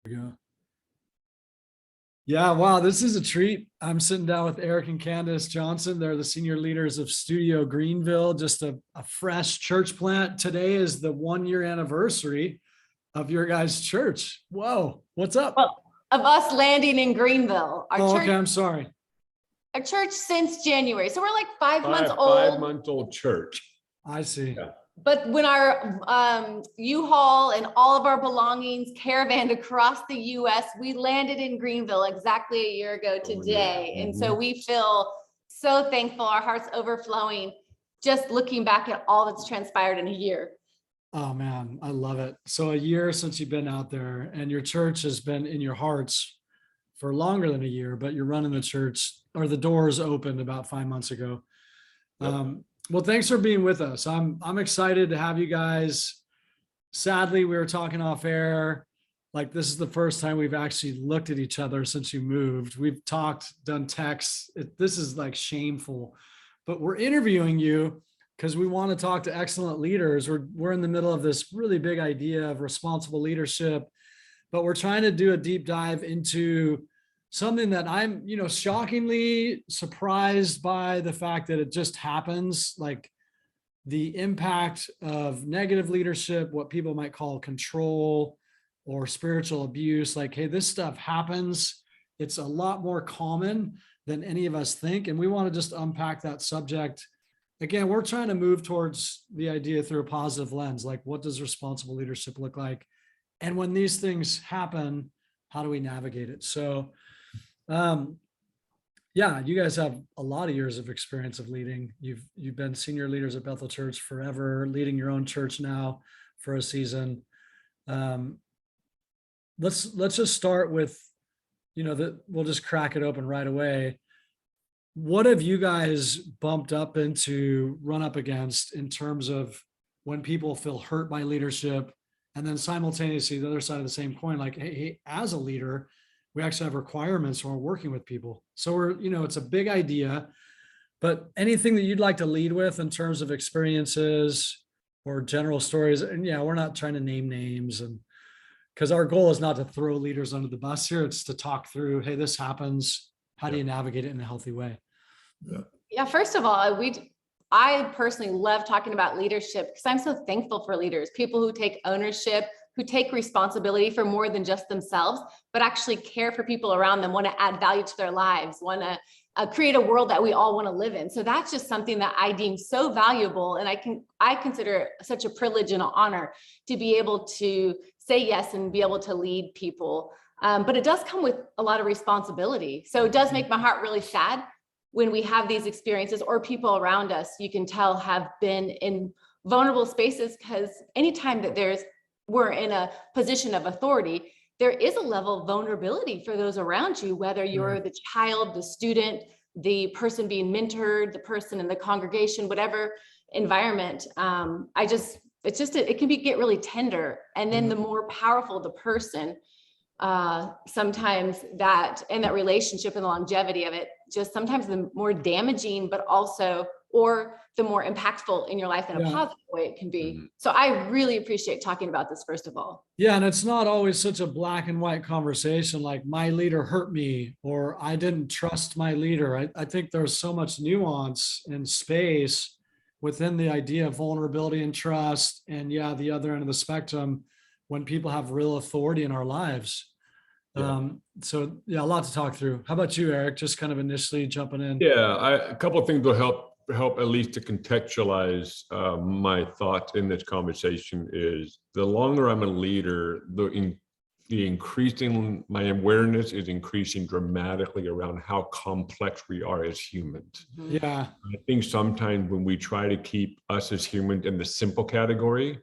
We go. Yeah, wow, this is a treat. I'm sitting down with Eric and Candace Johnson. They're the senior leaders of Studio Greenville, just a fresh church plant. Today is the 1 year anniversary of your guys' church. Whoa, what's up? Well, of us landing in Greenville, Oh, okay, I'm sorry. our church since January. So we're like 5 months old. 5 month old church. I see. Yeah. But when our U-Haul and all of our belongings caravanned across the US, we landed in Greenville exactly a year ago today. And so we feel so thankful. Our hearts overflowing, just looking back at all that's transpired in a year. Oh man, I love it. So a year since you've been out there, and your church has been in your hearts for longer than a year, but you're running the church, or the doors opened about 5 months ago. Yep. Well, thanks for being with us. I'm excited to have you guys. Sadly, we were talking off air. Like, this is the first time we've actually looked at each other since you moved. We've talked, done texts. This is like shameful, but we're interviewing you because we want to talk to excellent leaders. We're in the middle of this really big idea of responsible leadership, but we're trying to do a deep dive into something that I'm, shockingly surprised by, the fact that it just happens, like the impact of negative leadership, what people might call control or spiritual abuse. Like, hey, this stuff happens. It's a lot more common than any of us think. And we want to just unpack that subject. Again, we're trying to move towards the idea through a positive lens. Like, what does responsible leadership look like? And when these things happen, how do we navigate it? So, yeah, you guys have a lot of years of experience of leading. You've been senior leaders at Bethel Church forever, leading your own church now for a season. Let's just start with, we'll just crack it open right away. What have you guys bumped up into, run up against in terms of when people feel hurt by leadership, and then simultaneously the other side of the same coin, like, hey, as a leader, we actually have requirements when we're working with people. So it's a big idea, but anything that you'd like to lead with in terms of experiences or general stories. And yeah, we're not trying to name names, and because our goal is not to throw leaders under the bus here. It's to talk through, hey, this happens. How do you navigate it in a healthy way? Yeah, first of all, I personally love talking about leadership because I'm so thankful for leaders, people who take ownership, who take responsibility for more than just themselves, but actually care for people around them, want to add value to their lives, want to create a world that we all want to live in. So that's just something that I deem so valuable. And I consider it such a privilege and an honor to be able to say yes and be able to lead people. But it does come with a lot of responsibility. So it does make my heart really sad when we have these experiences, or people around us, you can tell, have been in vulnerable spaces, because anytime that we're in a position of authority, there is a level of vulnerability for those around you, whether you're the child, the student, the person being mentored, the person in the congregation, whatever environment. It can get really tender. And then the more powerful the person, sometimes that relationship and the longevity of it, just sometimes the more damaging, but also, or the more impactful in your life in a positive way it can be. So I really appreciate talking about this, first of all. Yeah. And it's not always such a black and white conversation, like my leader hurt me, or I didn't trust my leader. I think there's so much nuance and space within the idea of vulnerability and trust. And the other end of the spectrum, when people have real authority in our lives. So a lot to talk through. How about you, Eric? Just kind of initially jumping in. A couple of things will help at least to contextualize my thoughts in this conversation. Is the longer I'm a leader, the increasing, my awareness is increasing dramatically around how complex we are as humans. Yeah. I think sometimes when we try to keep us as humans in the simple category,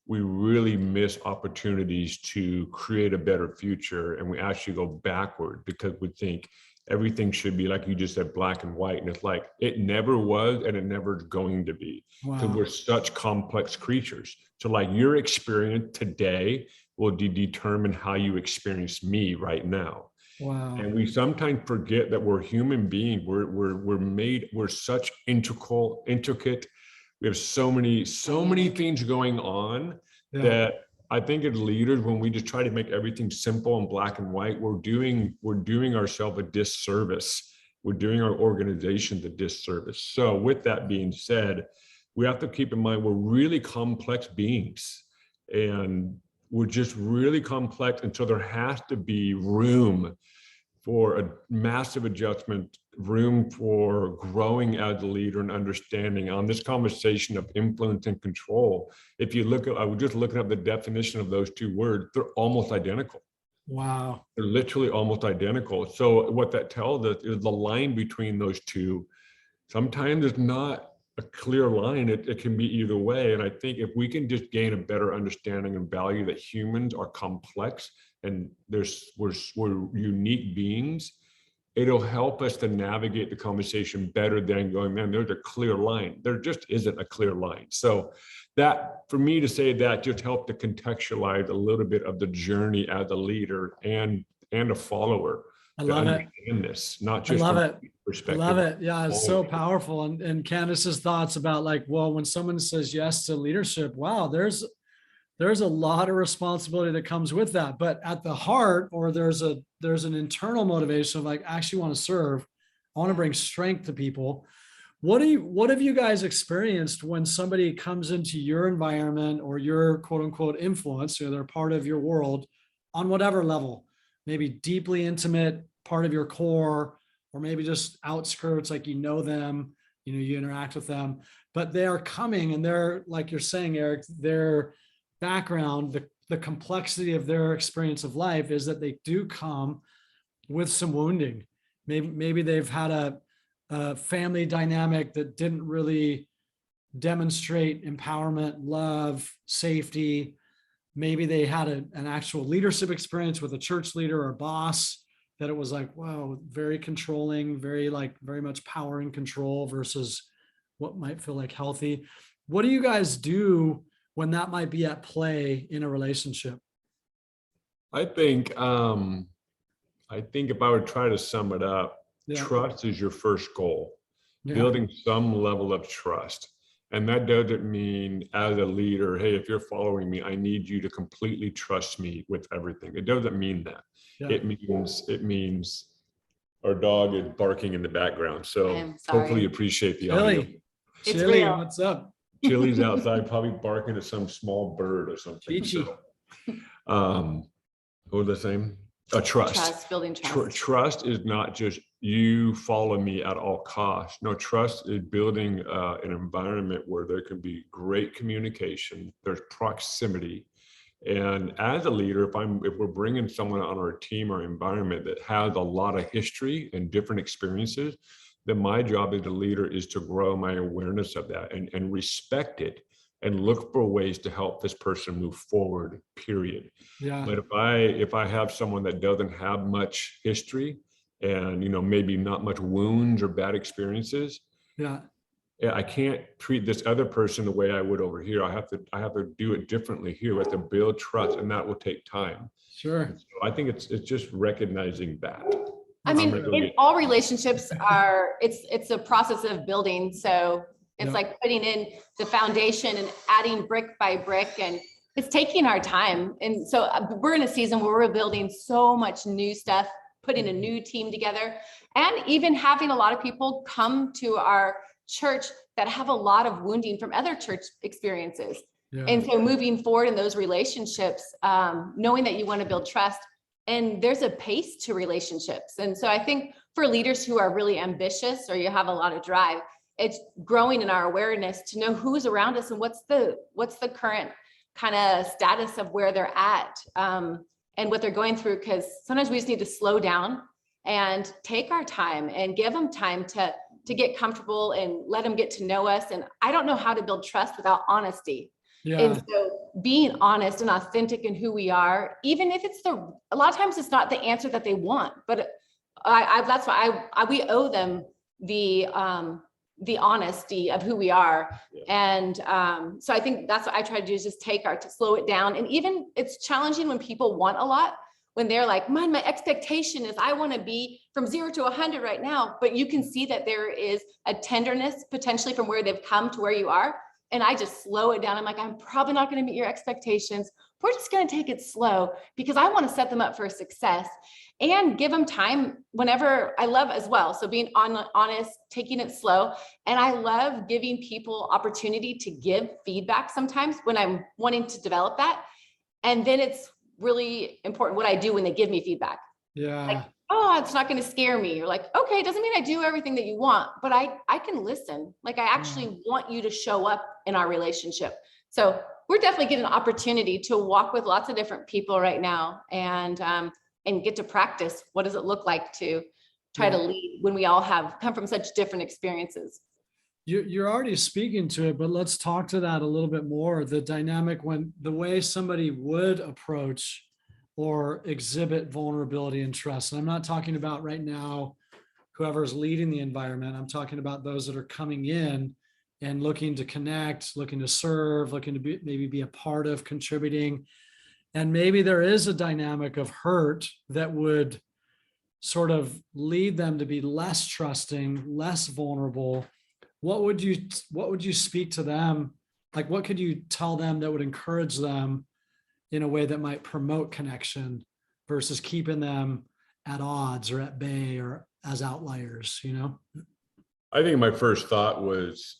we really miss opportunities to create a better future. And we actually go backward because we think everything should be, like you just said, black and white. And it's like, it never was, and it never is going to be, because we're such complex creatures. So like your experience today will determine how you experience me right now. Wow. And we sometimes forget that we're human beings. We're such intricate. We have so many things going on that I think as leaders, when we just try to make everything simple and black and white, we're doing ourselves a disservice. We're doing our organization a disservice. So with that being said, we have to keep in mind we're really complex beings, and we're just really complex. And so there has to be room for a massive adjustment, room for growing as a leader and understanding on this conversation of influence and control. If you look at, I was just looking up the definition of those two words, they're almost identical. Wow. They're literally almost identical. So what that tells us is the line between those two, sometimes it's not a clear line. It can be either way. And I think if we can just gain a better understanding and value that humans are complex and we're unique beings, it'll help us to navigate the conversation better than going, man, there's a clear line. There just isn't a clear line. So that, for me to say that, just helped to contextualize a little bit of the journey as a leader and a follower. I love it. This, not I just love from it. perspective. Love it. Yeah, it's so Following. powerful. And Candace's thoughts about like, well, when someone says yes to leadership, wow, there's a lot of responsibility that comes with that. But at the heart, or there's an internal motivation of like, I actually want to serve. I want to bring strength to people. What have you guys experienced when somebody comes into your environment or your quote unquote influence, or they're part of your world on whatever level, maybe deeply intimate, part of your core, or maybe just outskirts, like you know them, you interact with them, but they are coming and they're, like you're saying, Eric, their background, the complexity of their experience of life is that they do come with some wounding. Maybe they've had a family dynamic that didn't really demonstrate empowerment, love, safety. Maybe they had an actual leadership experience with a church leader or boss that it was like, wow, very controlling, very much power and control versus what might feel like healthy. What do you guys do when that might be at play in a relationship? I think if I would try to sum it up, trust is your first goal. Building some level of trust. And that doesn't mean as a leader, hey, if you're following me, I need you to completely trust me with everything. It doesn't mean that. It means our dog is barking in the background. So hopefully you appreciate the audio. It's Chili, real. what's up? Chili's outside, probably barking at some small bird or something. Peachy. So, what was I saying? Trust. Building trust. Trust is not just you follow me at all costs. No, trust is building an environment where there can be great communication. There's proximity, and as a leader, if we're bringing someone on our team or environment that has a lot of history and different experiences, then my job as a leader is to grow my awareness of that and respect it and look for ways to help this person move forward, period. Yeah. But if I have someone that doesn't have much history and, maybe not much wounds or bad experiences, I can't treat this other person the way I would over here. I have to do it differently here. We have to build trust, and that will take time. Sure. So I think it's just recognizing that. I mean, in all relationships it's a process of building. So it's like putting in the foundation and adding brick by brick, and it's taking our time. And so we're in a season where we're building so much new stuff, putting a new team together, and even having a lot of people come to our church that have a lot of wounding from other church experiences. And so moving forward in those relationships, knowing that you want to build trust, and there's a pace to relationships. And so I think for leaders who are really ambitious, or you have a lot of drive, it's growing in our awareness to know who's around us and what's the current kind of status of where they're at, and what they're going through. Because sometimes we just need to slow down and take our time and give them time to get comfortable and let them get to know us. And I don't know how to build trust without honesty. And so being honest and authentic in who we are, even if a lot of times it's not the answer that they want, but that's why we owe them the honesty of who we are. And so I think that's what I try to do, is just to slow it down. And even it's challenging when people want a lot, when they're like, my expectation is I want to be from 0 to 100 right now, but you can see that there is a tenderness potentially from where they've come to where you are. And I just slow it down. I'm like, I'm probably not going to meet your expectations. we're just going to take it slow because I want to set them up for success and give them time whenever. I love as well. So being honest, taking it slow. And I love giving people opportunity to give feedback sometimes when I'm wanting to develop that. And then it's really important what I do when they give me feedback. Yeah. Like, oh, it's not going to scare me. You're like, okay, it doesn't mean I do everything that you want, but I can listen. Like I actually want you to show up in our relationship. So we're definitely getting an opportunity to walk with lots of different people right now and get to practice. What does it look like to try to lead when we all have come from such different experiences? You're already speaking to it, but let's talk to that a little bit more. The dynamic when the way somebody would approach or exhibit vulnerability and trust. And I'm not talking about right now, whoever's leading the environment. I'm talking about those that are coming in and looking to connect, looking to serve, looking to maybe be a part of contributing. And maybe there is a dynamic of hurt that would sort of lead them to be less trusting, less vulnerable. What would you speak to them? Like, what could you tell them that would encourage them in a way that might promote connection versus keeping them at odds or at bay or as outliers, you know? I think my first thought was,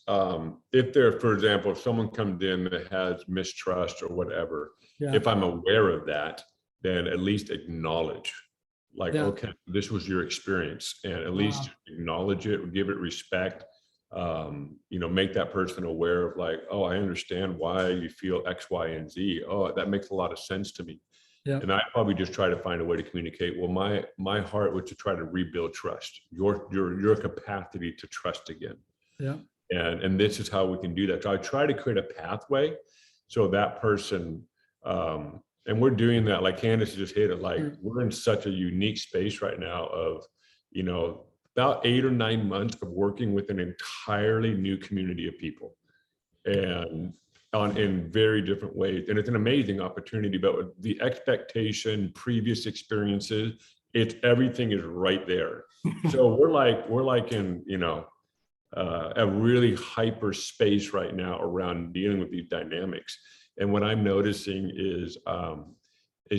if there, for example, if someone comes in that has mistrust or whatever, if I'm aware of that, then at least acknowledge, like, okay, this was your experience, and at least acknowledge it, give it respect. Make that person aware of like, oh, I understand why you feel X, Y, and Z. Oh, that makes a lot of sense to me. Yeah. And I probably just try to find a way to communicate. Well, my heart was to try to rebuild trust, your capacity to trust again. Yeah. And this is how we can do that. So I try to create a pathway so that person, and we're doing that, like Candace just hit it, like we're in such a unique space right now of, about 8 or 9 months of working with an entirely new community of people and in very different ways. And it's an amazing opportunity, but with the expectation, previous experiences, everything is right there. So we're like in, a really hyper space right now around dealing with these dynamics. And what I'm noticing is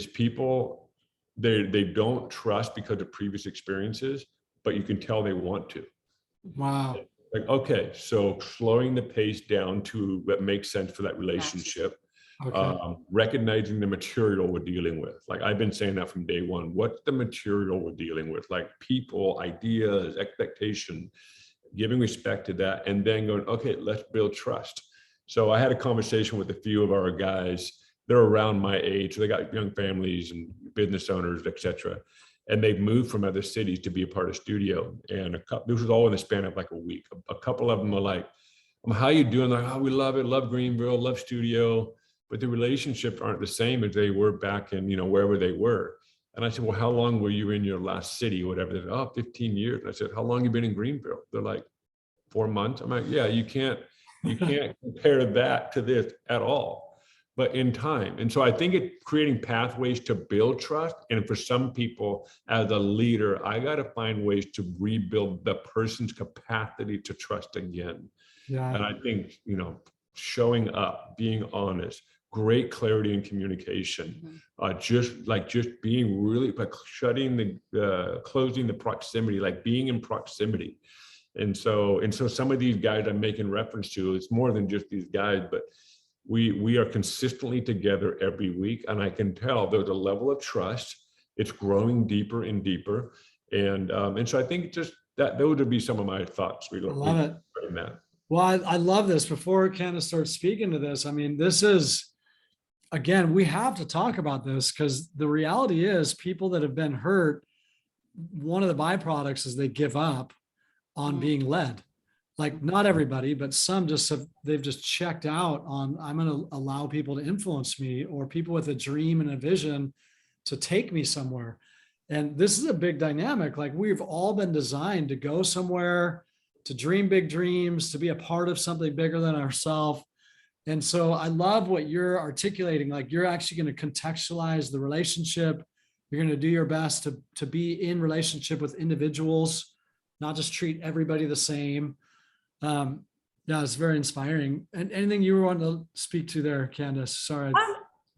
people, they don't trust because of previous experiences, but you can tell they want to. Wow. Like, okay, so slowing the pace down to what makes sense for that relationship, recognizing the material we're dealing with. Like I've been saying that from day one, what's the material we're dealing with? Like people, ideas, expectation, giving respect to that, and then going, okay, let's build trust. So I had a conversation with a few of our guys. They're around my age. So they got young families and business owners, et cetera. And they've moved from other cities to be a part of studio. And this was all in the span of like a week. A couple of them are like, how you doing? Like, oh, we love it. Love Greenville, love studio. But the relationships aren't the same as they were back in, wherever they were. And I said, well, how long were you in your last city or whatever? They said, oh, 15 years. And I said, how long have you been in Greenville? They're like, 4 months. I'm like, yeah, you can't compare that to this at all. But in time. And so I think it's creating pathways to build trust. And for some people, as a leader, I got to find ways to rebuild the person's capacity to trust again. Yeah. And I think, showing up, being honest, great clarity and communication, just being really like closing the proximity, like being in proximity. And so some of these guys I'm making reference to, it's more than just these guys, but we are consistently together every week, and I can tell there's a level of trust. It's growing deeper and deeper, and so I think just that those would be some of my thoughts. I love it. Well, I love this. Before Candace starts speaking to this, I mean, this is, again, we have to talk about this because the reality is people that have been hurt, one of the byproducts is they give up on being led. Like not everybody, but some they've just checked out on, I'm going to allow people to influence me, or people with a dream and a vision to take me somewhere. And this is a big dynamic. Like we've all been designed to go somewhere, to dream big dreams, to be a part of something bigger than ourselves. And so I love what you're articulating. Like you're actually going to contextualize the relationship. You're going to do your best to be in relationship with individuals, not just treat everybody the same. Yeah, it's very inspiring. And anything you want to speak to there, Candace? Sorry.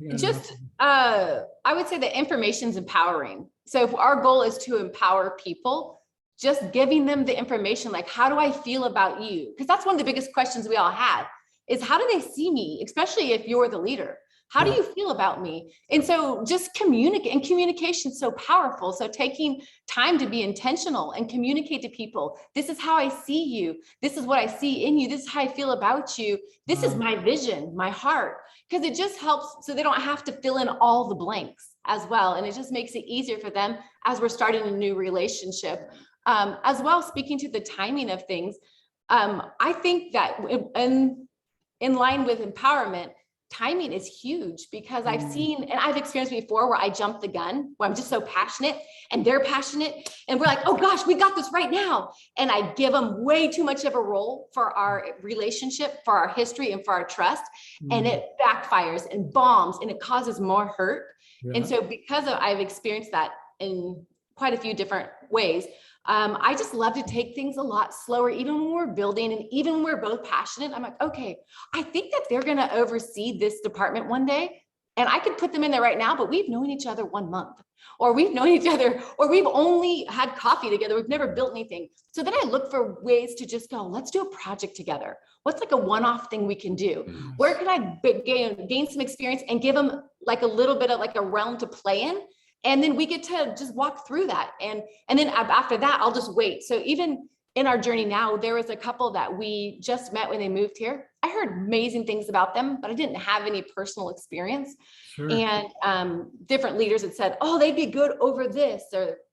Yeah, Just, I would say that information's empowering. So if our goal is to empower people, just giving them the information, like, how do I feel about you? Because that's one of the biggest questions we all have is how do they see me, especially if you're the leader? How do Yeah. you feel about me? And so just communicate, and communication is so powerful. So taking time to be intentional and communicate to people, this is how I see you. This is what I see in you. This is how I feel about you. This is my vision, my heart, because it just helps so they don't have to fill in all the blanks as well. And it just makes it easier for them as we're starting a new relationship. As well, speaking to the timing of things, I think that in line with empowerment, timing is huge because I've seen and I've experienced before where I jump the gun, where I'm just so passionate and they're passionate and we're like, oh gosh, we got this right now. And I give them way too much of a role for our relationship, for our history, and for our trust. And it backfires and bombs and it causes more hurt. Yeah. And so I've experienced that in quite a few different ways. I just love to take things a lot slower, even when we're building and even when we're both passionate. I'm like, okay, I think that they're going to oversee this department one day. And I could put them in there right now, but we've known each other 1 month, or we've known each other, or we've only had coffee together. We've never built anything. So then I look for ways to just go, let's do a project together. What's like a one-off thing we can do? Where can I gain some experience and give them like a little bit of like a realm to play in? And then we get to just walk through that. And then after that, I'll just wait. So even in our journey now, there was a couple that we just met when they moved here. I heard amazing things about them, but I didn't have any personal experience. Sure. And different leaders had said, oh, they'd be good over this.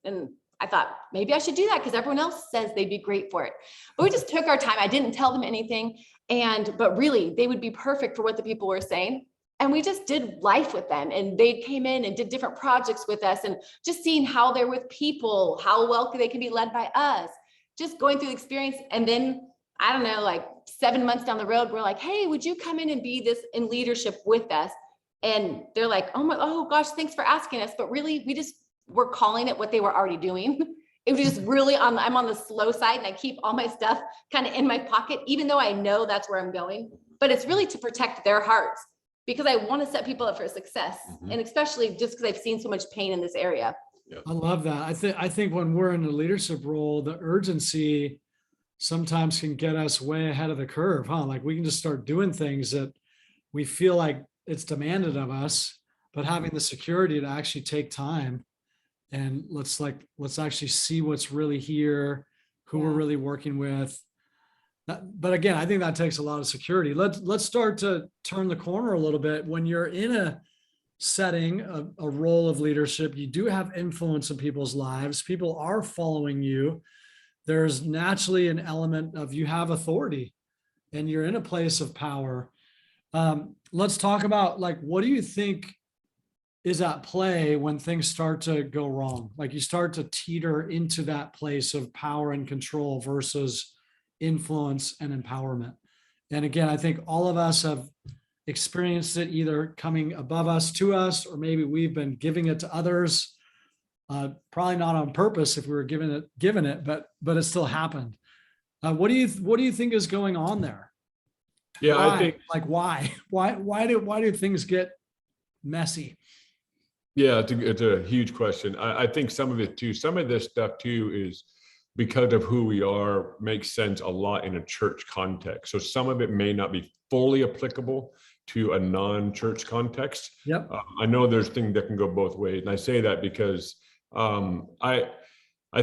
And I thought maybe I should do that because everyone else says they'd be great for it. But we just took our time. I didn't tell them anything. But really, they would be perfect for what the people were saying. And we just did life with them, and they came in and did different projects with us, and just seeing how they're with people, how well they can be led by us, just going through the experience. And then, I don't know, like 7 months down the road, we're like, hey, would you come in and be this in leadership with us? And they're like, oh gosh, thanks for asking us. But really, we're calling it what they were already doing. It was just really I'm on the slow side, and I keep all my stuff kind of in my pocket, even though I know that's where I'm going. But it's really to protect their hearts, because I want to set people up for success. And especially just because I've seen so much pain in this area. I love that. I think when we're in a leadership role, the urgency sometimes can get us way ahead of the curve, huh? Like we can just start doing things that we feel like it's demanded of us, but having the security to actually take time and let's actually see what's really here, who we're really working with. But again, I think that takes a lot of security. Let's start to turn the corner a little bit. When you're in a setting, a role of leadership, you do have influence in people's lives. People are following you. There's naturally an element of you have authority and you're in a place of power. Let's talk about like, what do you think is at play when things start to go wrong? Like you start to teeter into that place of power and control versus influence and empowerment. And again, I think all of us have experienced it either coming above us to us, or maybe we've been giving it to others. Probably not on purpose if we were given it, but it still happened. What do you think is going on there? Yeah, Why? I think like why do things get messy? yeah, it's a huge question. I think some of this stuff too is because of who we are, makes sense a lot in a church context. So some of it may not be fully applicable to a non-church context. Yep. I know there's things that can go both ways. And I say that because I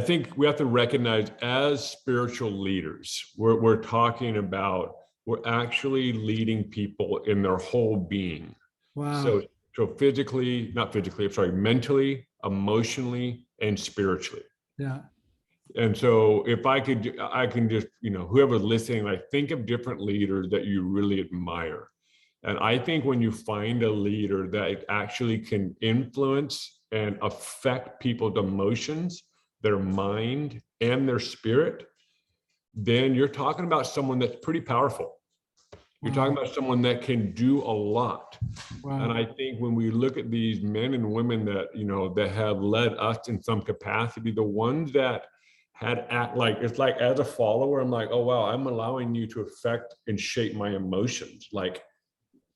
think we have to recognize as spiritual leaders, we're talking about, we're actually leading people in their whole being. Wow. So mentally, emotionally, and spiritually. Yeah. And so if I can just, whoever's listening, like think of different leaders that you really admire. And I think when you find a leader that actually can influence and affect people's emotions, their mind, and their spirit, then you're talking about someone that's pretty powerful. You're talking about someone that can do a lot. Wow. And I think when we look at these men and women that, that have led us in some capacity, the ones that it's like as a follower, I'm like, oh, wow, I'm allowing you to affect and shape my emotions. Like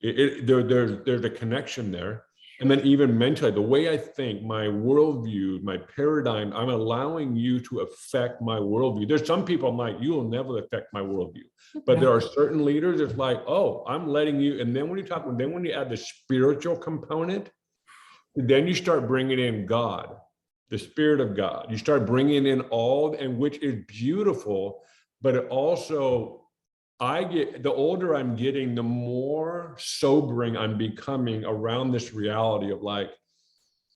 There's a connection there. And then even mentally, the way I think, my worldview, my paradigm, I'm allowing you to affect my worldview. There's some people I'm like, you will never affect my worldview. But there are certain leaders, it's like, oh, I'm letting you. And then when you add the spiritual component, then you start bringing in God, the Spirit of God. You start bringing in and which is beautiful, but it also, the older I'm getting, the more sobering I'm becoming around this reality of like,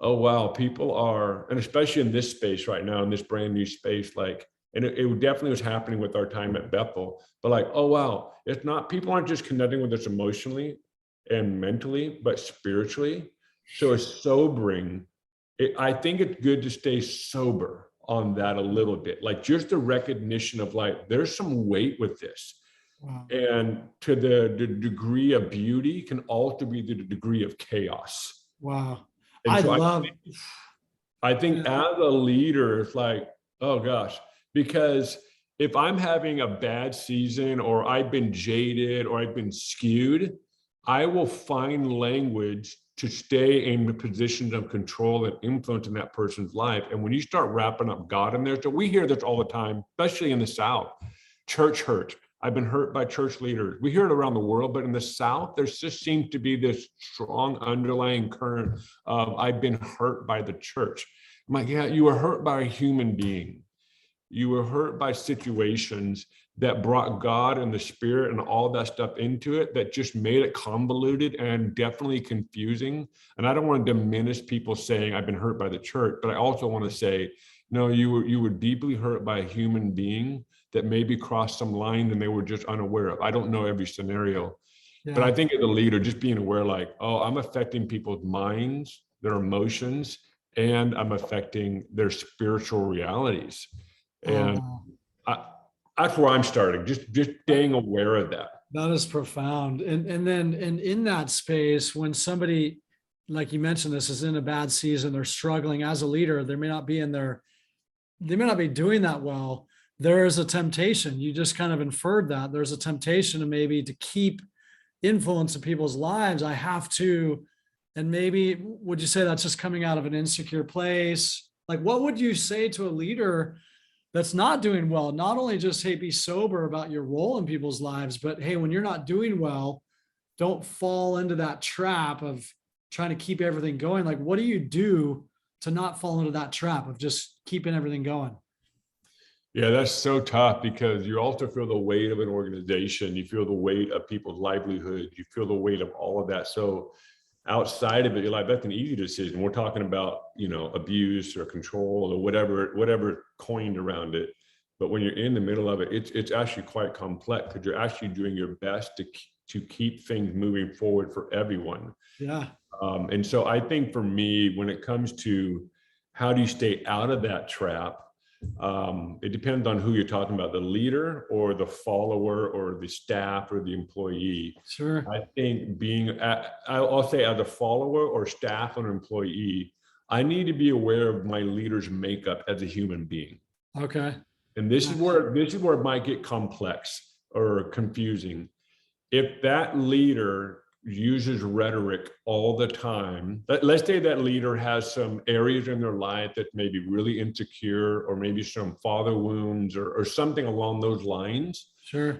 oh, wow, people are, and especially in this space right now, in this brand new space, like, and it definitely was happening with our time at Bethel, but like, oh, wow, it's not, people aren't just connecting with us emotionally and mentally, but spiritually. So it's sobering. I think it's good to stay sober on that a little bit, like just the recognition of like, there's some weight with this. Wow. And to the degree of beauty can also be the degree of chaos. Wow. And so I think Yeah. as a leader, it's like, oh gosh, because if I'm having a bad season or I've been jaded or I've been skewed, I will find language to stay in the positions of control and influence in that person's life. And when you start wrapping up God in there, so we hear this all the time, especially in the South, church hurt. I've been hurt by church leaders. We hear it around the world, but in the South, there just seems to be this strong underlying current of I've been hurt by the church. I'm like, yeah, you were hurt by a human being. You were hurt by situations that brought God and the Spirit and all that stuff into it that just made it convoluted and definitely confusing. And I don't want to diminish people saying I've been hurt by the church, but I also want to say, no, you were deeply hurt by a human being that maybe crossed some line and they were just unaware of. I don't know every scenario, but I think as a leader, just being aware, like, oh, I'm affecting people's minds, their emotions, and I'm affecting their spiritual realities. And that's where I'm starting, just staying aware of that. That is profound. And then in that space, when somebody, like you mentioned, this is in a bad season, they're struggling as a leader, they may not be doing that well. There is a temptation. You just kind of inferred that there's a temptation to maybe to keep influence in people's lives. I have to, and maybe would you say that's just coming out of an insecure place? Like, what would you say to a leader that's not doing well? Not only just, hey, be sober about your role in people's lives, but hey, when you're not doing well, don't fall into that trap of trying to keep everything going. Like, what do you do to not fall into that trap of just keeping everything going? Yeah, that's so tough because you also feel the weight of an organization. You feel the weight of people's livelihood. You feel the weight of all of that. So outside of it, you're like, that's an easy decision. We're talking about, abuse or control or whatever coined around it. But when you're in the middle of it, it's actually quite complex because you're actually doing your best to keep things moving forward for everyone. Yeah. And so I think for me, when it comes to how do you stay out of that trap, it depends on who you're talking about, the leader or the follower or the staff or the employee. Sure. I think I'll say as a follower or staff or employee, I need to be aware of my leader's makeup as a human being. Okay. And this is where it might get complex or confusing. If that leader uses rhetoric all the time, let's say that leader has some areas in their life that may be really insecure or maybe some father wounds or something along those lines. Sure.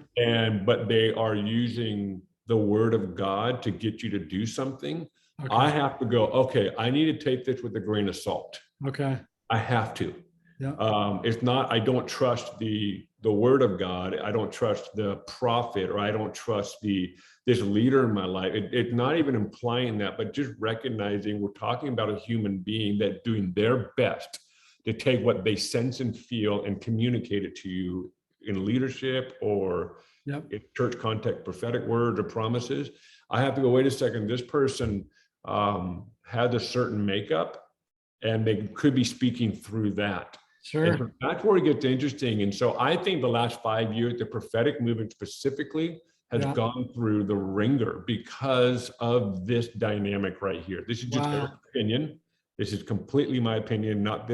But they are using the word of God to get you to do something. Okay. I have to go, okay, I need to take this with a grain of salt. Okay. I have to. Yeah. It's not, I don't trust the word of God. I don't trust the prophet, or I don't trust this leader in my life. It's not even implying that, but just recognizing we're talking about a human being that's doing their best to take what they sense and feel and communicate it to you in leadership or in church context, prophetic words or promises. I have to go, wait a second, this person has a certain makeup and they could be speaking through that. Sure. So that's where it gets interesting. And so I think the last 5 years, the prophetic movement specifically has gone through the ringer because of this dynamic right here. This is just an opinion. This is completely my opinion, not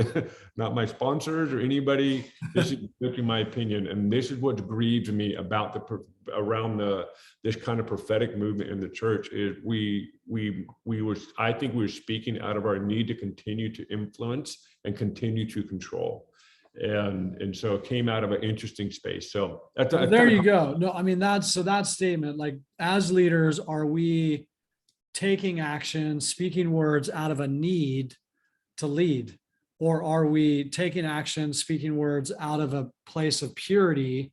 my sponsors or anybody. This is completely my opinion, and this is what grieves me about this kind of prophetic movement in the church. Is I think we were speaking out of our need to continue to influence and continue to control, and so it came out of an interesting space. So that's Well, there you go. No, I mean, so that statement, like, as leaders, are we taking action, speaking words out of a need to lead? Or are we taking action, speaking words out of a place of purity?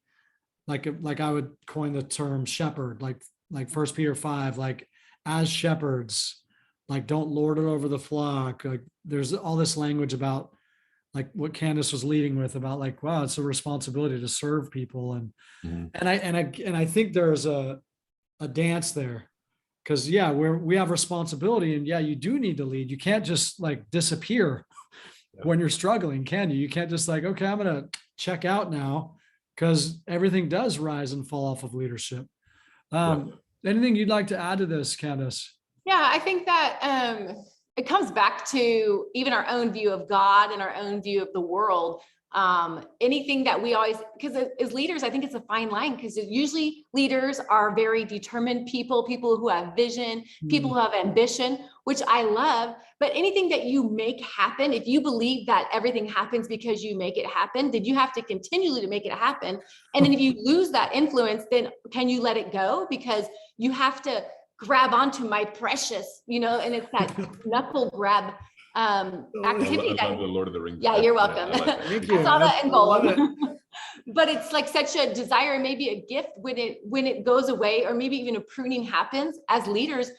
Like I would coin the term shepherd, like 1 Peter 5, like, as shepherds, like, don't lord it over the flock. Like, there's all this language about, like, what Candace was leading with, about, like, wow, it's a responsibility to serve people. And I think there's a dance there, because yeah, we have responsibility, and yeah, you do need to lead. You can't just, like, disappear when you're struggling, can you? You can't just, like, okay, I'm gonna check out now, because everything does rise and fall off of leadership. Anything you'd like to add to this, Candace? Yeah, I think that it comes back to even our own view of God and our own view of the world. Anything that we always, because as leaders, I think it's a fine line, because usually leaders are very determined people who have vision, people who have ambition, which I love. But anything that you make happen, if you believe that everything happens because you make it happen, then you have to continually to make it happen. And then if you lose that influence, then can you let it go? Because you have to grab onto my precious, and it's that knuckle grab activity. I love the Lord of the Rings. Yeah, you're welcome. I like that. Thank you. I saw that in Golem. Love But it's like such a desire, maybe a gift when it goes away, or maybe even a pruning happens. As leaders,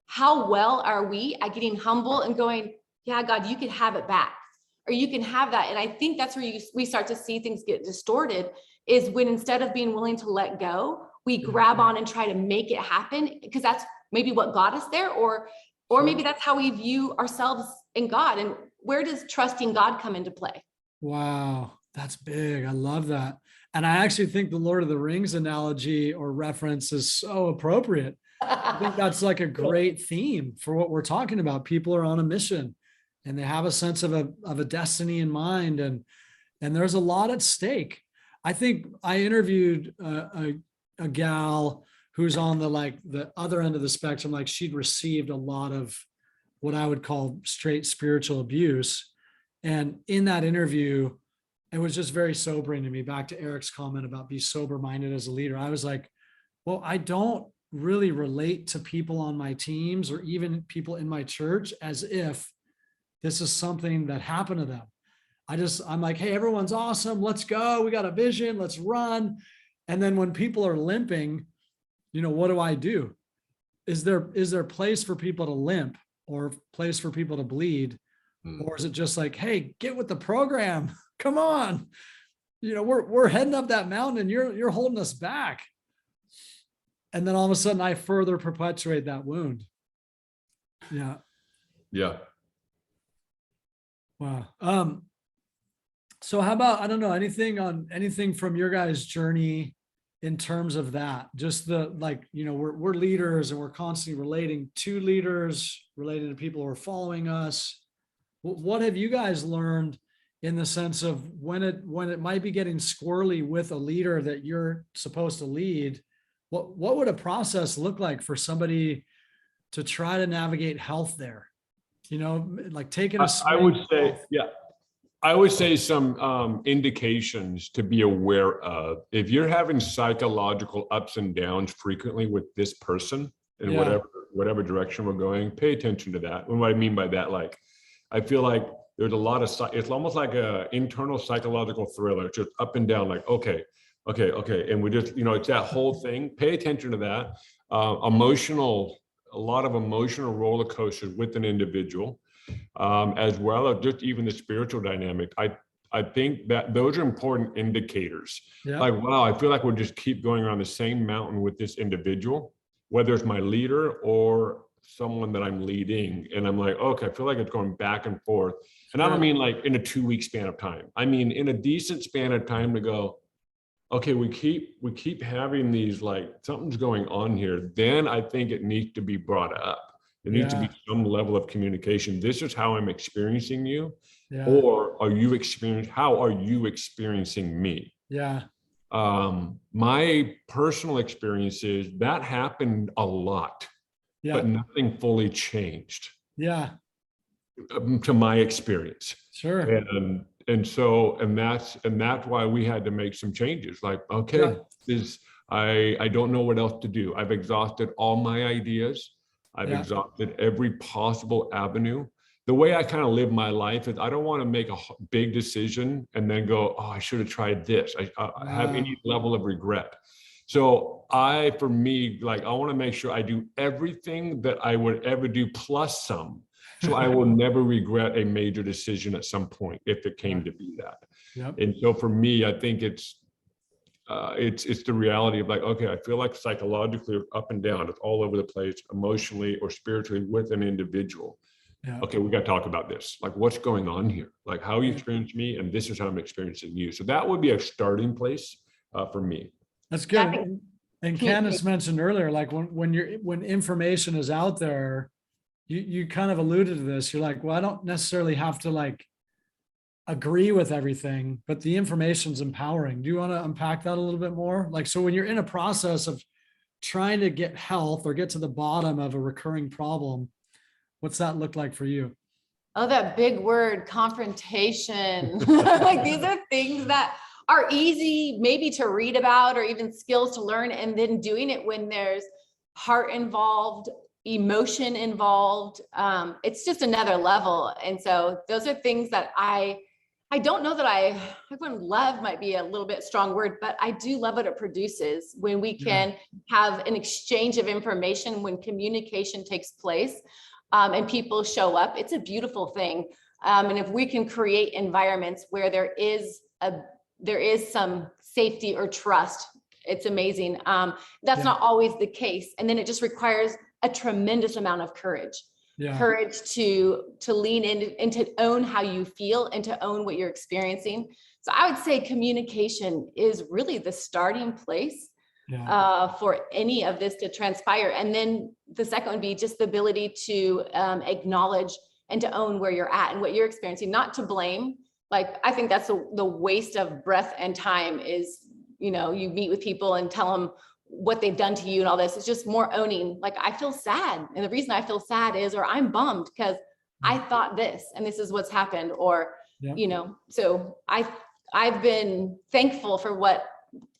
how well are we at getting humble and going, yeah, God, you can have it back, or you can have that. And I think that's where we start to see things get distorted, is when instead of being willing to let go, we grab on and try to make it happen, because that's maybe what got us there, or maybe that's how we view ourselves in God. And where does trusting God come into play? Wow, that's big. I love that. And I actually think the Lord of the Rings analogy or reference is so appropriate. I think that's like a great theme for what we're talking about. People are on a mission, and they have a sense of a destiny in mind, and there's a lot at stake. I think I interviewed a gal who's on the other end of the spectrum. Like, she'd received a lot of what I would call straight spiritual abuse. And in that interview, it was just very sobering to me. Back to Eric's comment about be sober-minded as a leader. I was like, well, I don't really relate to people on my teams or even people in my church as if this is something that happened to them. I'm like, hey, everyone's awesome. Let's go. We got a vision. Let's run. And then when people are limping, what do? Is there place for people to limp, or place for people to bleed? Or is it just like, hey, get with the program. Come on. We're heading up that mountain and you're holding us back. And then all of a sudden I further perpetuate that wound. Yeah. Yeah. Wow. So how about, I don't know, anything from your guys' journey in terms of that? Just we're leaders, and we're constantly relating to leaders, relating to people who are following us. What have you guys learned in the sense of when it might be getting squirrely with a leader that you're supposed to lead? What would a process look like for somebody to try to navigate health there? Like taking a swing. I would say some indications to be aware of. If you're having psychological ups and downs frequently with this person in whatever direction we're going, pay attention to that. And what I mean by that, like, I feel like there's a lot of, it's almost like an internal psychological thriller, just up and down, like, okay. And we just, it's that whole thing. Pay attention to that. A lot of emotional roller coasters with an individual. As well as just even the spiritual dynamic. I think that those are important indicators. Yeah. Like, wow, I feel like we'll just keep going around the same mountain with this individual, whether it's my leader or someone that I'm leading. And I'm like, okay, I feel like it's going back and forth. And I don't mean like in a 2-week span of time. I mean, in a decent span of time to go, okay, we keep having these, like, something's going on here. Then I think it needs to be brought up. There needs to Yeah. be some level of communication. This is how I'm experiencing you, Yeah. or how are you experiencing me? Yeah. My personal experience is that happened a lot, but Yeah. nothing fully changed Yeah. to my experience. Sure. And that's why we had to make some changes. Like, okay, Yeah. I don't know what else to do. I've exhausted all my ideas. I've Yeah. exhausted every possible avenue. The way I kind of live my life is I don't want to make a big decision and then go, oh, I should have tried this. I have any level of regret. So for me, like, I want to make sure I do everything that I would ever do plus some. So I will never regret a major decision at some point if it came to be that. Yep. And so for me, I think it's the reality of like, okay, I feel like psychologically up and down, it's all over the place, emotionally or spiritually with an individual. Yeah. Okay, we got to talk about this. Like, what's going on here? Like, how you experience me, and this is how I'm experiencing you. So that would be a starting place for me. That's Yeah, I good. think And Candace mentioned earlier, like when information is out there, you kind of alluded to this. You're like, well, I don't necessarily have to like agree with everything, but the information's empowering. Do you want to unpack that a little bit more? Like, so when you're in a process of trying to get health or get to the bottom of a recurring problem, what's that look like for you? Oh, that big word, confrontation. Like these are things that are easy maybe to read about or even skills to learn, and then doing it when there's heart involved, emotion involved. It's just another level. And so those are things that I don't know that I wouldn't love, might be a little bit strong word, but I do love what it produces when we can have an exchange of information, when communication takes place. And people show up. It's a beautiful thing. And if we can create environments where there is some safety or trust, it's amazing. That's not always the case. And then it just requires a tremendous amount of courage. Courage to lean in and to own how you feel and to own what you're experiencing. So I would say communication is really the starting place for any of this to transpire. And then the second would be just the ability to acknowledge and to own where you're at and what you're experiencing, not to blame. Like, I think that's the waste of breath and time is, you meet with people and tell them what they've done to you and all this. It's just more owning, like, I feel sad. And the reason I feel sad is, or I'm bummed because I thought this, and this is what's happened, or, so I've been thankful for what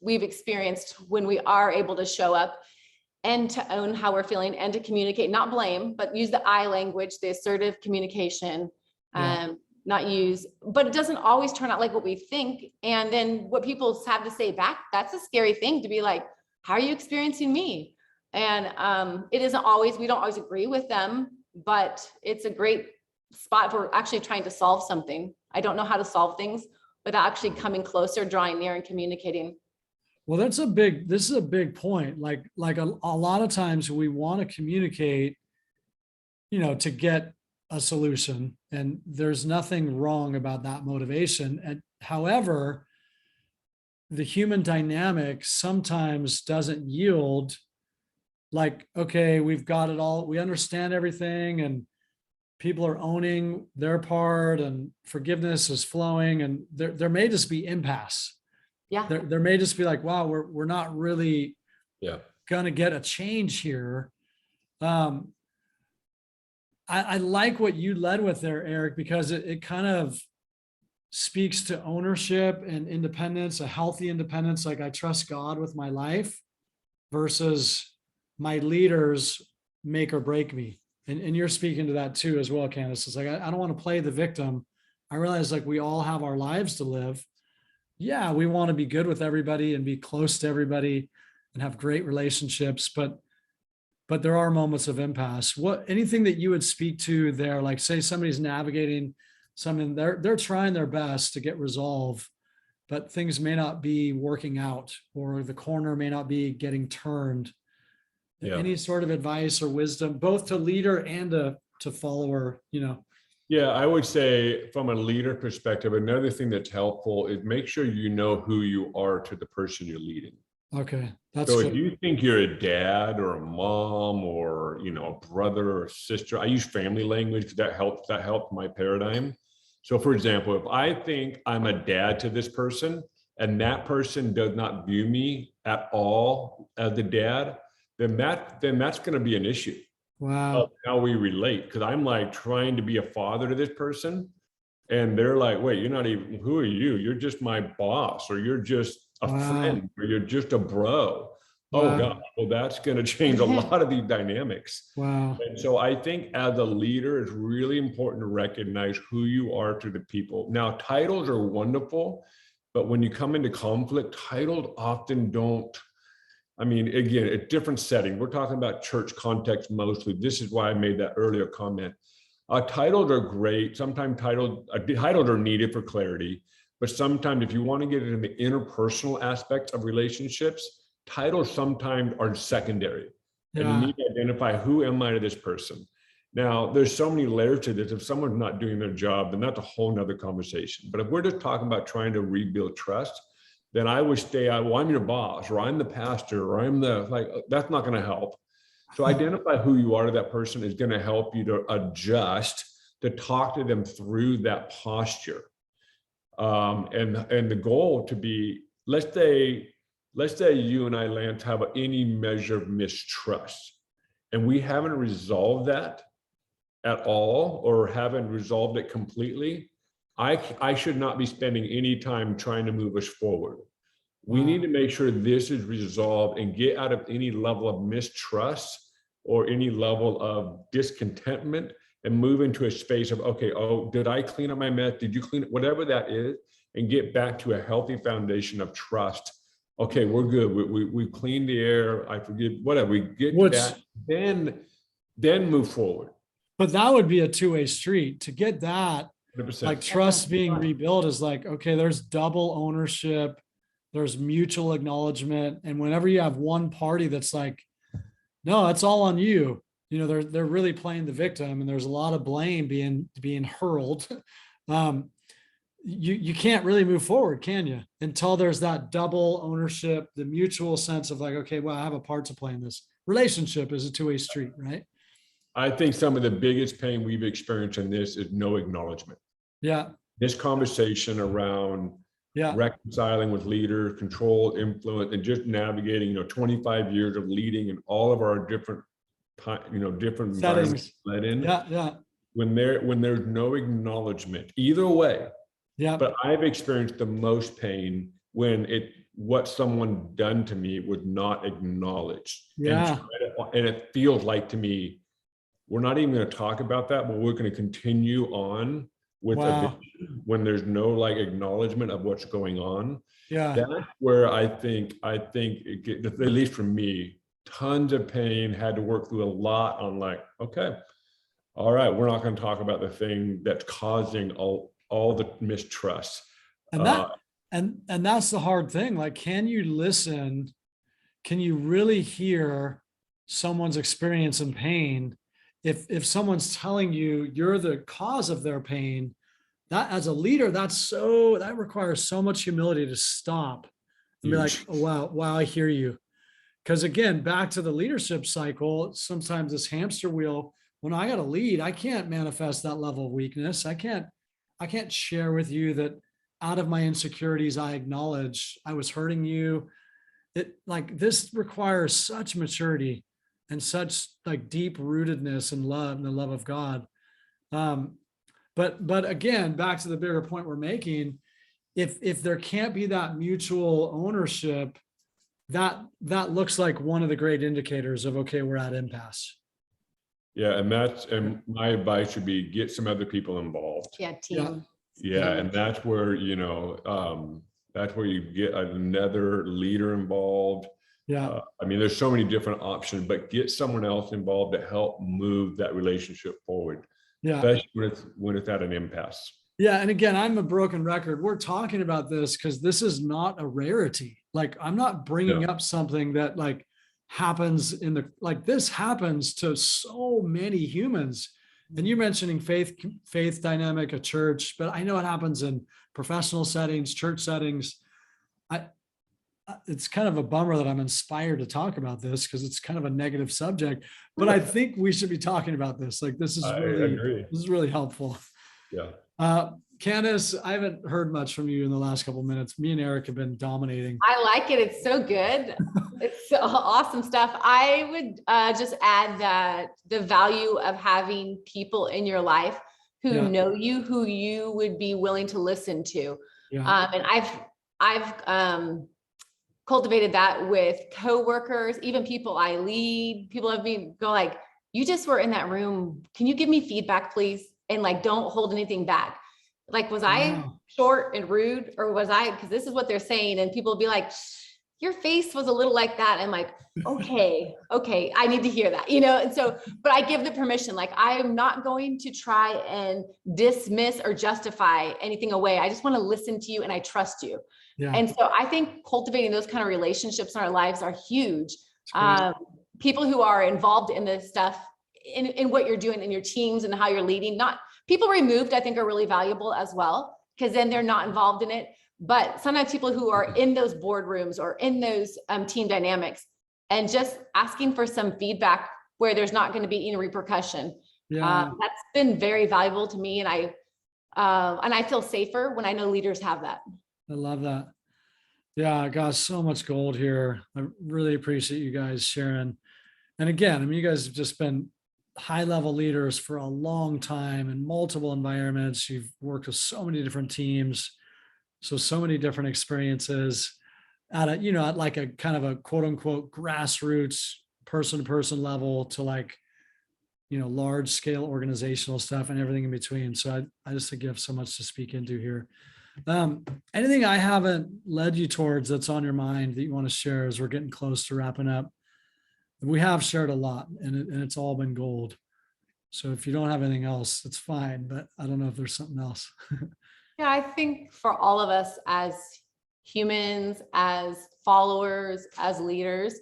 we've experienced when we are able to show up and to own how we're feeling and to communicate, not blame, but use the I language, the assertive communication, not use, but it doesn't always turn out like what we think. And then what people have to say back, that's a scary thing, to be like, how are you experiencing me? And it isn't always, we don't always agree with them, but it's a great spot for actually trying to solve something. I don't know how to solve things, but actually coming closer, drawing near and communicating. Well, this is a big point. Like a lot of times we want to communicate, to get a solution, and there's nothing wrong about that motivation. And however, the human dynamic sometimes doesn't yield like, okay, we've got it all, we understand everything, and people are owning their part and forgiveness is flowing, and there may just be impasse. There may just be like, wow, we're not really gonna get a change here. I like what you led with there, Eric, because it kind of speaks to ownership and independence, a healthy independence. Like, I trust God with my life versus my leaders make or break me. And you're speaking to that too as well, Candace. It's like, I don't want to play the victim. I realize, like, we all have our lives to live. Yeah, we want to be good with everybody and be close to everybody and have great relationships, but there are moments of impasse. Anything that you would speak to there, like, say somebody's navigating something, they're trying their best to get resolved, but things may not be working out, or the corner may not be getting turned. Any sort of advice or wisdom, both to leader and to follower, Yeah, I would say from a leader perspective, another thing that's helpful is make sure you know who you are to the person you're leading. Okay. That's So if good. you think you're a dad or a mom or, you know, a brother or a sister, I use family language because that helped my paradigm. So for example, if I think I'm a dad to this person and that person does not view me at all as a dad, then that's going to be an issue of Wow. how we relate. Because I'm like trying to be a father to this person, and they're like, wait, you're not even, who are you? You're just my boss, or you're just a Wow. friend, or you're just a bro. Oh God, Wow. well, that's going to change a lot of these dynamics. Wow. And so I think as a leader, it's really important to recognize who you are to the people. Now, titles are wonderful, but when you come into conflict, titles often don't. I mean, again, a different setting. We're talking about church context mostly. This is why I made that earlier comment. Titles are great. Sometimes titles are needed for clarity, but sometimes if you want to get into the interpersonal aspects of relationships, titles sometimes are secondary, and you Yeah. need to identify who am I to this person. Now, there's so many layers to this. If someone's not doing their job, then that's a whole nother conversation. But if we're just talking about trying to rebuild trust, then I would stay out. Well, I'm your boss, or I'm the pastor, or I'm the like. That's not going to help. So identify who you are to that person is going to help you to adjust, to talk to them through that posture. And the goal to be, let's say you and I, Lance, have any measure of mistrust, and we haven't resolved that at all, or haven't resolved it completely. I should not be spending any time trying to move us forward. We need to make sure this is resolved and get out of any level of mistrust or any level of discontentment, and move into a space of, okay, oh, did I clean up my mess? Did you clean it? Whatever that is, and get back to a healthy foundation of trust. Okay, we're good. We cleaned the air. I forgive, whatever. We get to that, then move forward. But that would be a two-way street to get that. 100%. Like trust being rebuilt is like, okay, there's double ownership, there's mutual acknowledgement. And whenever you have one party that's like, no, it's all on you, they're really playing the victim, and there's a lot of blame being hurled. You can't really move forward, can you? Until there's that double ownership, the mutual sense of like, okay, well, I have a part to play in this. Relationship is a two-way street, right? I think some of the biggest pain we've experienced in this is no acknowledgement. Yeah. This conversation around reconciling with leaders, control, influence, and just navigating, 25 years of leading in all of our different Settings. Led in. Yeah. When there's no acknowledgement, either way. Yeah. But I've experienced the most pain when what someone done to me was not acknowledged. Yeah. And it feels like to me, we're not even going to talk about that, but we're going to continue on with when there's no acknowledgement of what's going on. Yeah. That's where I think it gets, at least for me, tons of pain, had to work through a lot on okay, all right, we're not going to talk about the thing that's causing all the mistrust. And that's the hard thing. Like, can you listen? Can you really hear someone's experience and pain? If someone's telling you you're the cause of their pain, that as a leader, that requires so much humility to stop and be like, oh, wow, I hear you. Because again, back to the leadership cycle, sometimes this hamster wheel, when I got to lead, I can't manifest that level of weakness. I can't share with you that out of my insecurities, I acknowledge I was hurting you. This requires such maturity and such deep rootedness and love and the love of God. But again, back to the bigger point we're making, if there can't be that mutual ownership, that looks like one of the great indicators of, okay, we're at impasse. Yeah. And my advice would be get some other people involved. Yeah. Team. Yeah. And that's where, that's where you get another leader involved. Yeah. There's so many different options, but get someone else involved to help move that relationship forward. Yeah. Especially when it's at an impasse. Yeah. And again, I'm a broken record. We're talking about this because this is not a rarity. I'm not bringing up something that happens this happens to so many humans. And you're mentioning faith dynamic, a church, but I know it happens in professional settings, church settings. it's kind of a bummer that I'm inspired to talk about this because it's kind of a negative subject, but I think we should be talking about this. Like, this I agree. is really helpful. Yeah. Candace, I haven't heard much from you in the last couple of minutes. Me and Eric have been dominating. I like it. It's so good. It's so awesome stuff. I would just add that the value of having people in your life who know you, who you would be willing to listen to. Yeah. And I've cultivated that with coworkers, even people I lead. People have me go like, you just were in that room. Can you give me feedback, please? And like, don't hold anything back. Like, was I short and rude, or was I, because this is what they're saying. And people will be like, your face was a little like that. I'm like, okay, I need to hear that, And so, but I give the permission, like, I'm not going to try and dismiss or justify anything away. I just want to listen to you and I trust you. Yeah. And so I think cultivating those kind of relationships in our lives are huge. People who are involved in this stuff, in what you're doing in your teams and how you're leading, not people removed, I think, are really valuable as well, because then they're not involved in it. But sometimes people who are in those boardrooms or in those team dynamics, and just asking for some feedback where there's not going to be any repercussion. That's been very valuable to me. And I feel safer when I know leaders have that. I love that. Yeah, gosh, so much gold here. I really appreciate you guys sharing. And again, I mean, you guys have just been high-level leaders for a long time in multiple environments. You've worked with so many different teams, so many different experiences at at like a kind of a quote unquote grassroots person-to-person level to like, large scale organizational stuff and everything in between. So I just think you have so much to speak into here. Anything I haven't led you towards that's on your mind that you want to share as we're getting close to wrapping up? We have shared a lot, and it's all been gold. So if you don't have anything else, it's fine, but I don't know if there's something else. Yeah, I think for all of us as humans, as followers, as leaders,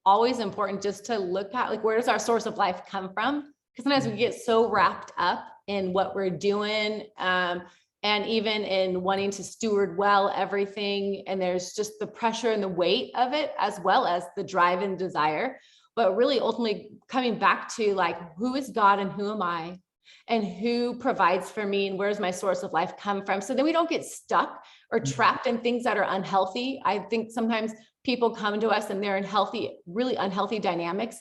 always important just to look at, like, where does our source of life come from? Because sometimes we get so wrapped up in what we're doing, and even in wanting to steward well everything. And there's just the pressure and the weight of it, as well as the drive and desire. But really ultimately coming back to like, who is God and who am I? And who provides for me, and where's my source of life come from? So then we don't get stuck or trapped in things that are unhealthy. I think sometimes people come to us and they're in really unhealthy dynamics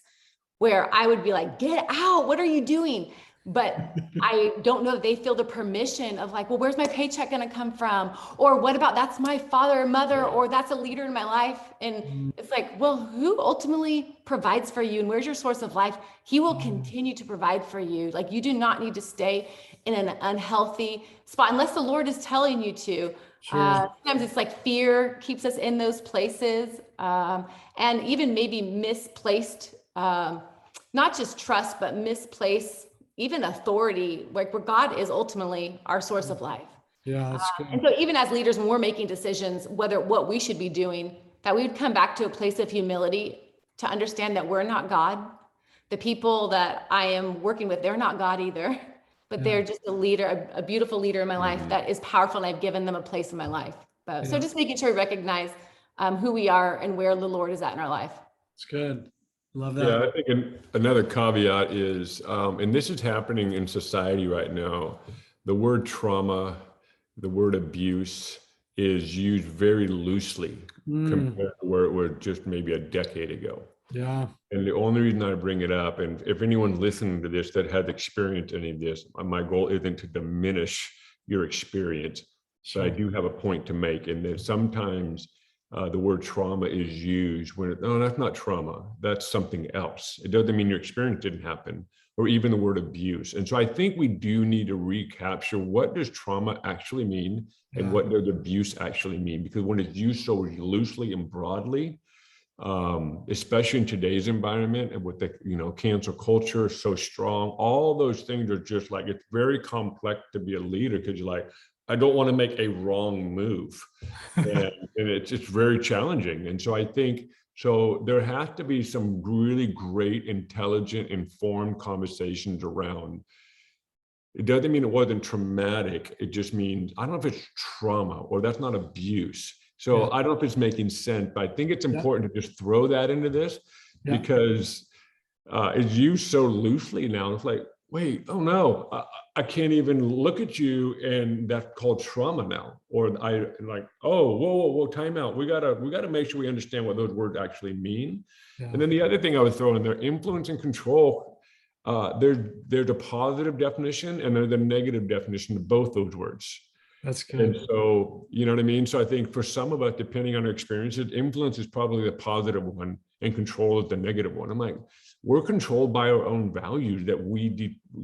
where I would be like, get out, what are you doing? But I don't know that they feel the permission of like, well, where's my paycheck going to come from? Or what about, that's my father or mother, or that's a leader in my life. And it's like, well, who ultimately provides for you, and where's your source of life? He will continue to provide for you. Like, you do not need to stay in an unhealthy spot unless the Lord is telling you to. Sometimes it's like fear keeps us in those places, and even maybe misplaced, not just trust, but misplaced even authority, like where God is ultimately our source of life. Yeah, that's good. And so even as leaders, when we're making decisions, what we should be doing, that we would come back to a place of humility to understand that we're not God. The people that I am working with, they're not God either, but they're just a leader, a beautiful leader in my life that is powerful, and I've given them a place in my life. So just making sure we recognize who we are and where the Lord is at in our life. It's good. Love that. Yeah, I think another caveat is, and this is happening in society right now, the word trauma, the word abuse is used very loosely compared to where it was just maybe a decade ago. Yeah. And the only reason I bring it up, and if anyone's listening to this that has experienced any of this, my goal isn't to diminish your experience. So I do have a point to make, and that sometimes the word trauma is used when, no, that's not trauma, that's something else. It doesn't mean your experience didn't happen, or even the word abuse. And so I think we do need to recapture, what does trauma actually mean, and what does abuse actually mean? Because when it's used so loosely and broadly, especially in today's environment, and with the cancel culture so strong, all those things are just like, it's very complex to be a leader, because you're like, I don't want to make a wrong move. And it's very challenging. And so I think, there has to be some really great, intelligent, informed conversations around. It doesn't mean it wasn't traumatic. It just means, I don't know if it's trauma or that's not abuse. So Yeah. I don't know if it's making sense, but I think it's important to just throw that into this Yeah. because it's used so loosely now. It's like, wait, oh no, I can't even look at you, and that's called trauma now. Or I like, oh, whoa, time out. We gotta make sure we understand what those words actually mean. Yeah. And then the other thing I would throw in there, influence and control. There's a positive definition and there's a negative definition of both those words. That's And good. so, you know what I mean? So I think for some of us, depending on our experiences, influence is probably the positive one and control is the negative one. I'm like, we're controlled by our own values that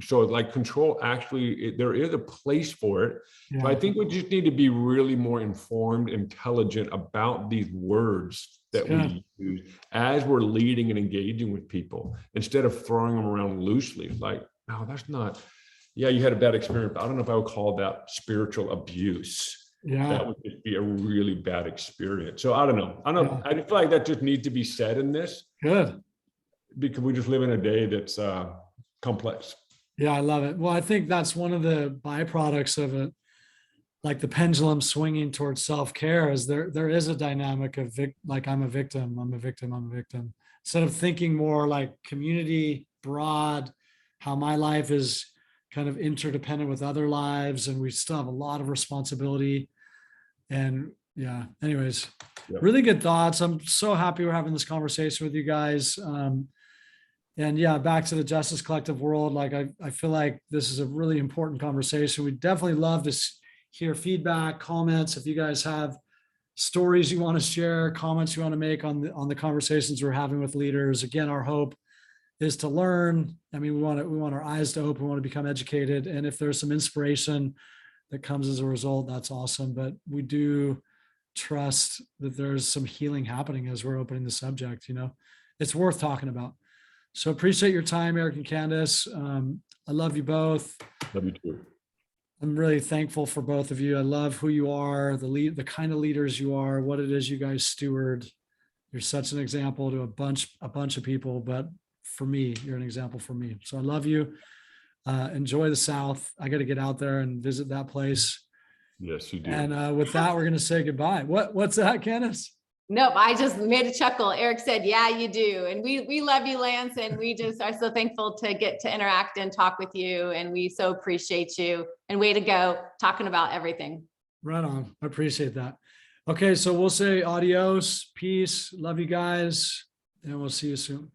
so like control actually, there is a place for it. So I Yeah. think we just need to be really more informed, intelligent about these words that we use as we're leading and engaging with people instead of throwing them around loosely. Like, no, that's not, yeah, you had a bad experience, but I don't know if I would call that spiritual abuse. Yeah. That would just be a really bad experience. So I don't know. Yeah. I feel like that just needs to be said in this Good. because we just live in a day that's complex. Yeah, I love it. Well, I think that's one of the byproducts of it, like the pendulum swinging towards self-care, is there is a dynamic of like I'm a victim. Instead of thinking more like community, broad, how my life is kind of interdependent with other lives, and we still have a lot of responsibility. And yeah, anyways, really good thoughts. I'm so happy we're having this conversation with you guys. And yeah, back to the Justice Collective world. Like I feel like this is a really important conversation. We'd definitely love to hear feedback, comments. If you guys have stories you want to share, comments you want to make on the conversations we're having with leaders. Again, our hope is to learn. I mean, we want our eyes to open, we want to become educated. And if there's some inspiration that comes as a result, that's awesome. But we do trust that there's some healing happening as we're opening the subject. It's worth talking about. So appreciate your time, Eric and Candace. I love you both. Love you too. I'm really thankful for both of you. I love who you are, the kind of leaders you are, what it is you guys steward. You're such an example to a bunch of people, but for me, you're an example for me. So I love you. Enjoy the South. I got to get out there and visit that place. Yes, you do. And with that, we're going to say goodbye. What's that, Candace? Nope, I just made a chuckle. Eric said, yeah, you do. And we love you, Lance. And we just are so thankful to get to interact and talk with you. And we so appreciate you. And way to go talking about everything. Right on. I appreciate that. Okay, so we'll say adios, peace, love you guys, and we'll see you soon.